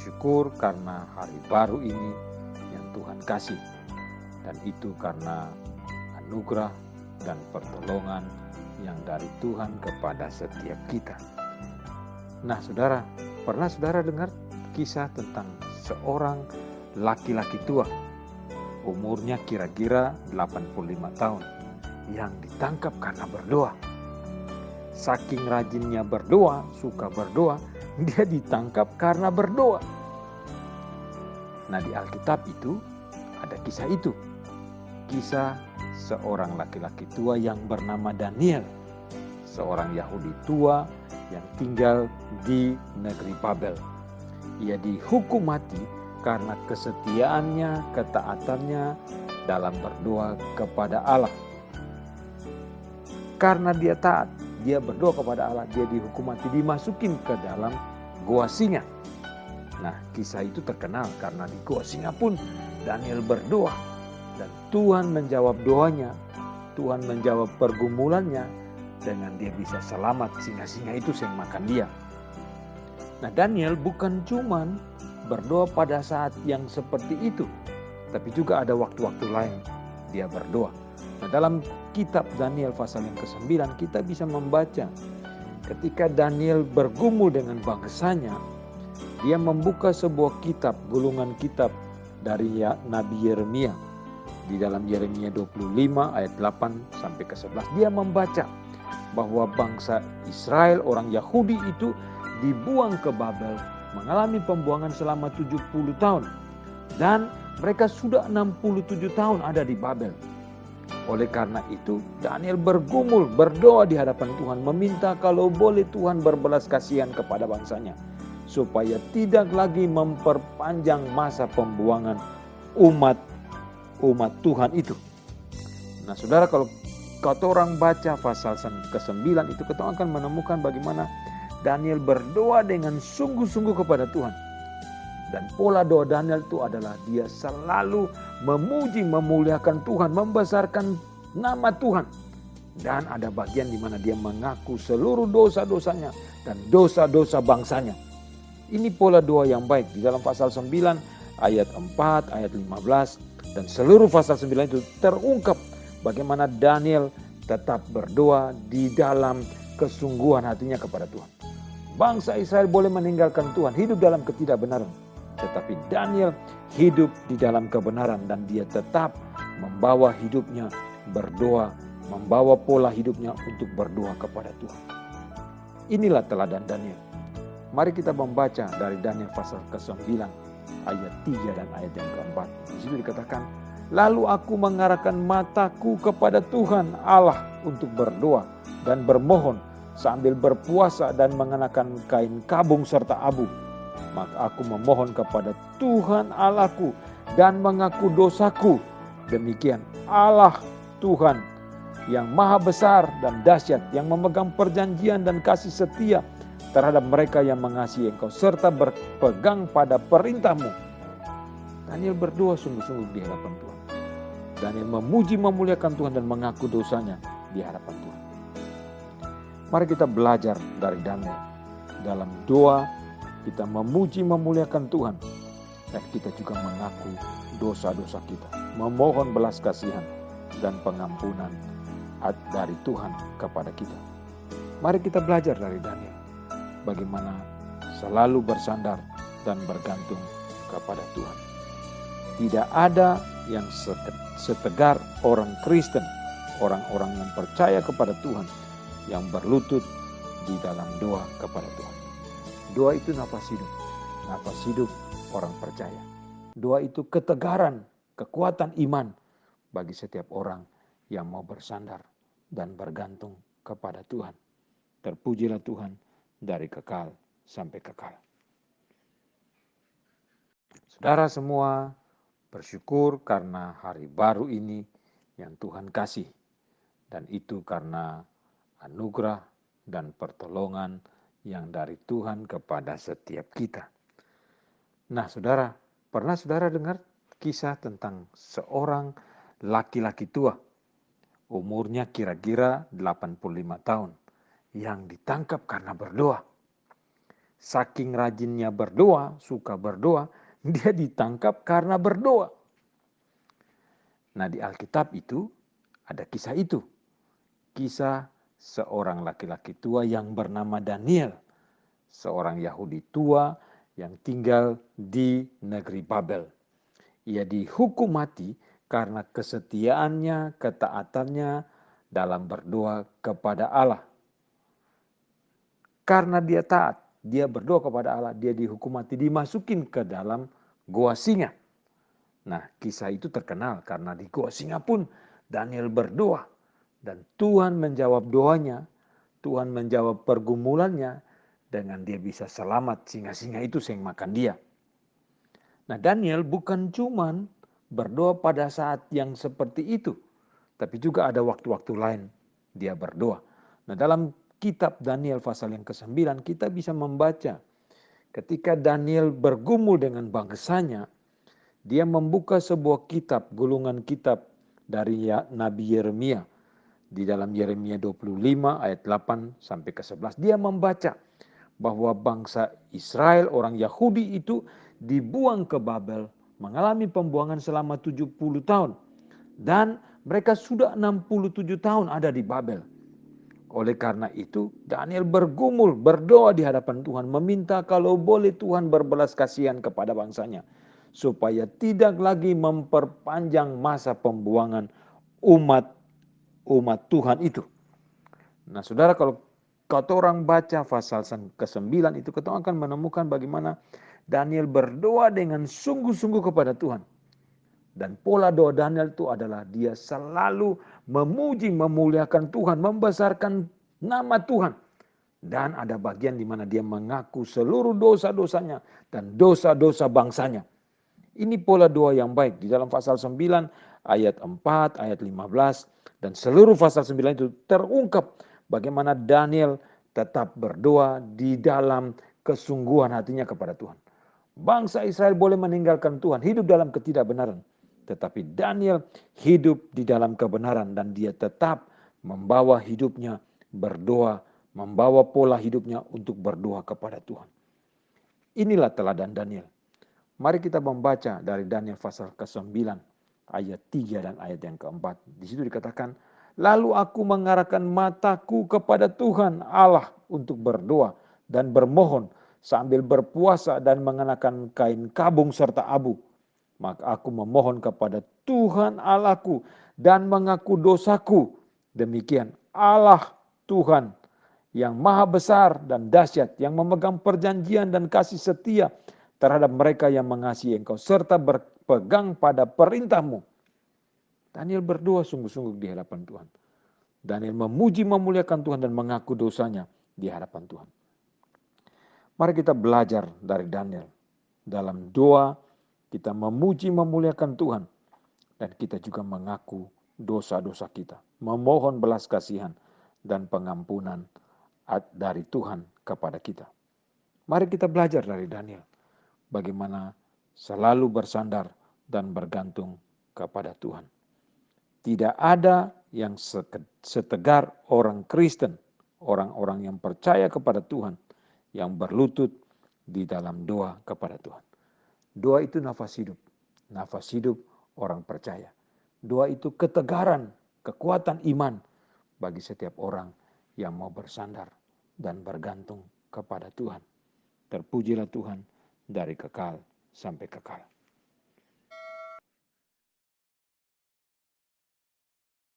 bersyukur karena hari baru ini yang Tuhan kasih. Dan itu karena anugerah dan pertolongan yang dari Tuhan kepada setiap kita. Nah saudara, pernah saudara dengar kisah tentang seorang laki-laki tua, umurnya kira-kira 85 tahun, yang ditangkap karena berdoa. Saking rajinnya berdoa, suka berdoa, dia ditangkap karena berdoa. Nah di Alkitab itu ada kisah itu. Kisah seorang laki-laki tua yang bernama Daniel. Seorang Yahudi tua yang tinggal di negeri Babel. Ia dihukum mati karena kesetiaannya, ketaatannya dalam berdoa kepada Allah. Karena dia taat, dia berdoa kepada Allah, dia dihukum mati, dimasukin ke dalam gua singa. Nah, kisah itu terkenal karena di gua singa pun Daniel berdoa dan Tuhan menjawab doanya. Tuhan menjawab pergumulannya dengan dia bisa selamat, singa-singa itu yang makan dia. Nah, Daniel bukan cuman berdoa pada saat yang seperti itu, tapi juga ada waktu-waktu lain dia berdoa. Nah, dalam kitab Daniel pasal yang ke-9 kita bisa membaca ketika Daniel bergumul dengan bangsanya, dia membuka sebuah kitab, gulungan kitab dari Nabi Yeremia. Di dalam Yeremia 25 ayat 8 sampai ke 11 dia membaca bahwa bangsa Israel, orang Yahudi itu dibuang ke Babel, mengalami pembuangan selama 70 tahun. Dan mereka sudah 67 tahun ada di Babel. Oleh karena itu Daniel bergumul, berdoa di hadapan Tuhan, meminta kalau boleh Tuhan berbelas kasihan kepada bangsanya, supaya tidak lagi memperpanjang masa pembuangan umat Tuhan itu. Nah saudara, kalau orang baca pasal ke-9 itu, kita akan menemukan bagaimana Daniel berdoa dengan sungguh-sungguh kepada Tuhan. Dan pola doa Daniel itu adalah dia selalu memuji, memuliakan Tuhan, membesarkan nama Tuhan. Dan ada bagian di mana dia mengaku seluruh dosa-dosanya dan dosa-dosa bangsanya. Ini pola doa yang baik. Di dalam pasal 9 ayat 4, ayat 15 dan seluruh pasal 9 itu terungkap bagaimana Daniel tetap berdoa di dalam kesungguhan hatinya kepada Tuhan. Bangsa Israel boleh meninggalkan Tuhan, hidup dalam ketidakbenaran. Tetapi Daniel hidup di dalam kebenaran dan dia tetap membawa hidupnya berdoa, membawa pola hidupnya untuk berdoa kepada Tuhan. Inilah teladan Daniel. Mari kita membaca dari Daniel pasal ke-9 ayat 3 dan ayat yang keempat. Di situ dikatakan, lalu aku mengarahkan mataku kepada Tuhan Allah untuk berdoa dan bermohon sambil berpuasa dan mengenakan kain kabung serta abu. Maka aku memohon kepada Tuhan Allahku dan mengaku dosaku. Demikian Allah Tuhan yang maha besar dan dahsyat, yang memegang perjanjian dan kasih setia terhadap mereka yang mengasihi Engkau serta berpegang pada perintah-Mu. Daniel berdoa sungguh-sungguh di hadapan Tuhan. Daniel memuji, memuliakan Tuhan dan mengaku dosanya di hadapan Tuhan. Mari kita belajar dari Daniel. Dalam doa kita memuji, memuliakan Tuhan, dan kita juga mengaku dosa-dosa kita, memohon belas kasihan dan pengampunan dari Tuhan kepada kita. Mari kita belajar dari Daniel, bagaimana selalu bersandar dan bergantung kepada Tuhan. Tidak ada yang setegar orang Kristen, orang-orang yang percaya kepada Tuhan, yang berlutut di dalam doa kepada Tuhan. Doa itu nafas hidup orang percaya. Doa itu ketegaran, kekuatan iman bagi setiap orang yang mau bersandar dan bergantung kepada Tuhan. Terpujilah Tuhan dari kekal sampai kekal. Saudara semua, bersyukur karena hari baru ini yang Tuhan kasih. Dan itu karena anugerah dan pertolongan yang dari Tuhan kepada setiap kita. Nah saudara, pernah saudara dengar kisah tentang seorang laki-laki tua, umurnya kira-kira 85 tahun, yang ditangkap karena berdoa. saking rajinnya berdoa, suka berdoa, dia ditangkap karena berdoa. Nah, di Alkitab itu ada kisah itu. Kisah seorang laki-laki tua yang bernama Daniel. Seorang Yahudi tua yang tinggal di negeri Babel. Ia dihukum mati karena kesetiaannya, ketaatannya dalam berdoa kepada Allah. Karena dia taat, dia berdoa kepada Allah, dia dihukum mati, dimasukin ke dalam goa singa. Nah, kisah itu terkenal karena di goa singa pun Daniel berdoa. Dan Tuhan menjawab doanya, Tuhan menjawab pergumulannya, dengan dia bisa selamat, singa-singa itu yang makan dia. Nah, Daniel bukan cuman berdoa pada saat yang seperti itu, tapi juga ada waktu-waktu lain dia berdoa. Nah, dalam kitab Daniel pasal yang ke-9 kita bisa membaca ketika Daniel bergumul dengan bangsanya, dia membuka sebuah kitab, gulungan kitab dari Nabi Yeremia. Di dalam Yeremia 25 ayat 8 sampai ke 11. Dia membaca bahwa bangsa Israel, orang Yahudi itu dibuang ke Babel. Mengalami pembuangan selama 70 tahun. Dan mereka sudah 67 tahun ada di Babel. Oleh karena itu Daniel bergumul, berdoa di hadapan Tuhan, meminta kalau boleh Tuhan berbelas kasihan kepada bangsanya, supaya tidak lagi memperpanjang masa pembuangan umat Tuhan itu. Nah, saudara, kalau orang baca pasal ke-9 itu, kita akan menemukan bagaimana Daniel berdoa dengan sungguh-sungguh kepada Tuhan. Dan pola doa Daniel itu adalah dia selalu memuji, memuliakan Tuhan, membesarkan nama Tuhan. Dan ada bagian di mana dia mengaku seluruh dosa-dosanya dan dosa-dosa bangsanya. Ini pola doa yang baik di dalam pasal 9 ayat 4, ayat 15 dan seluruh pasal 9 itu terungkap bagaimana Daniel tetap berdoa di dalam kesungguhan hatinya kepada Tuhan. Bangsa Israel boleh meninggalkan Tuhan, hidup dalam ketidakbenaran. Tetapi Daniel hidup di dalam kebenaran dan dia tetap membawa hidupnya berdoa, membawa pola hidupnya untuk berdoa kepada Tuhan. Inilah teladan Daniel. Mari kita membaca dari Daniel pasal ke-9 ayat 3 dan ayat yang keempat. Di situ dikatakan, lalu aku mengarahkan mataku kepada Tuhan Allah untuk berdoa dan bermohon sambil berpuasa dan mengenakan kain kabung serta abu. Maka aku memohon kepada Tuhan Allahku dan mengaku dosaku. Demikian Allah Tuhan yang maha besar dan dahsyat, yang memegang perjanjian dan kasih setia terhadap mereka yang mengasihi Engkau, serta berpegang pada perintah-Mu. Daniel berdoa sungguh-sungguh di hadapan Tuhan. Daniel memuji, memuliakan Tuhan dan mengaku dosanya di hadapan Tuhan. Mari kita belajar dari Daniel. Dalam doa, kita memuji, memuliakan Tuhan. Dan kita juga mengaku dosa-dosa kita. Memohon belas kasihan dan pengampunan dari Tuhan kepada kita. Mari kita belajar dari Daniel. Bagaimana selalu bersandar dan bergantung kepada Tuhan. Tidak ada yang setegar orang Kristen, orang-orang yang percaya kepada Tuhan, yang berlutut di dalam doa kepada Tuhan. Doa itu nafas hidup orang percaya. Doa itu ketegaran, kekuatan iman bagi setiap orang yang mau bersandar dan bergantung kepada Tuhan. Terpujilah Tuhan dari kekal sampai kekal.